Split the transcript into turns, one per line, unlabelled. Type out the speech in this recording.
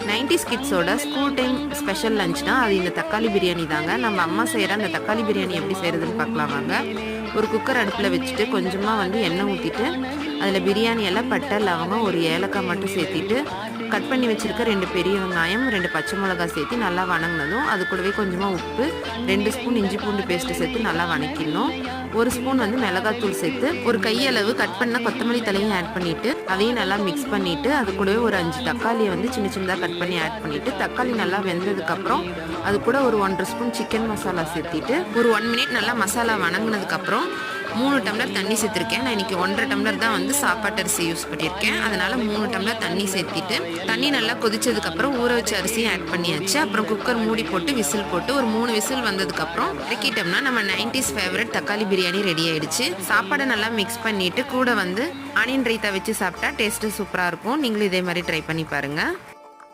90s கிட்ஸோட school time special லஞ்ச்னா அது இந்த தக்காளி பிரியாணி தாங்க. நம்ம அம்மா செய்கிற அந்த தக்காளி பிரியாணி எப்படி செய்கிறதுன்னு பார்க்கலாம் வாங்க. ஒரு குக்கர் அடுப்பில் வச்சுட்டு கொஞ்சமாக வந்து எண்ணெய் ஊற்றிட்டு அதில் பிரியாணி எல்லாம் பட்டை லவங்கம் ஒரு ஏலக்காய் மட்டும் சேர்த்திட்டு கட் பண்ணி வச்சுருக்க 2 பெரிய வெங்காயம் 2 பச்சை மிளகாய் சேர்த்து நல்லா வணங்கினதும் அது கூடவே கொஞ்சமாக உப்பு 2 ஸ்பூன் இஞ்சி பூண்டு பேஸ்ட்டு சேர்த்து நல்லா வணக்கிடணும். 1 ஸ்பூன் வந்து மிளகாத்தூள் சேர்த்து ஒரு கையளவு கட் பண்ண கொத்தமல்லி தலையும் ஆட் பண்ணிவிட்டு அதையும் நல்லா மிக்ஸ் பண்ணிவிட்டு அது கூடவே ஒரு 5 தக்காளியை வந்து சின்ன சின்னதாக கட் பண்ணி ஆட் பண்ணிவிட்டு தக்காளி நல்லா வெந்ததுக்கப்புறம் அது கூட ஒரு 1.5 ஸ்பூன் சிக்கன் மசாலா சேர்த்திட்டு ஒரு 1 மினிட் நல்லா மசாலா வணங்கினதுக்கப்புறம் 3 டம்ளர் தண்ணி சேர்த்துருக்கேன். நான் இன்றைக்கி 1.5 டம்ளர் தான் வந்து சாப்பாட்டு அரிசி யூஸ் பண்ணியிருக்கேன். அதனால் 3 டம்ளர் தண்ணி சேர்த்திட்டு தண்ணி நல்லா கொதிச்சதுக்கப்புறம் ஊற வச்ச அரிசியும் ஆட் பண்ணியாச்சு. அப்புறம் குக்கர் மூடி போட்டு விசில் போட்டு ஒரு 3 விசில் வந்ததுக்கப்புறம் இறக்கிட்டோம்னா நம்ம 90s ஃபேவரட் தக்காளி பிரியாணி ரெடி ஆகிடுச்சு. சாப்பாடை நல்லா மிக்ஸ் பண்ணிவிட்டு கூட வந்து ஆனியன் ரைத்தா வச்சு சாப்பிட்டா டேஸ்ட்டு சூப்பராக இருக்கும். நீங்களும் இதே மாதிரி ட்ரை பண்ணி பாருங்கள்.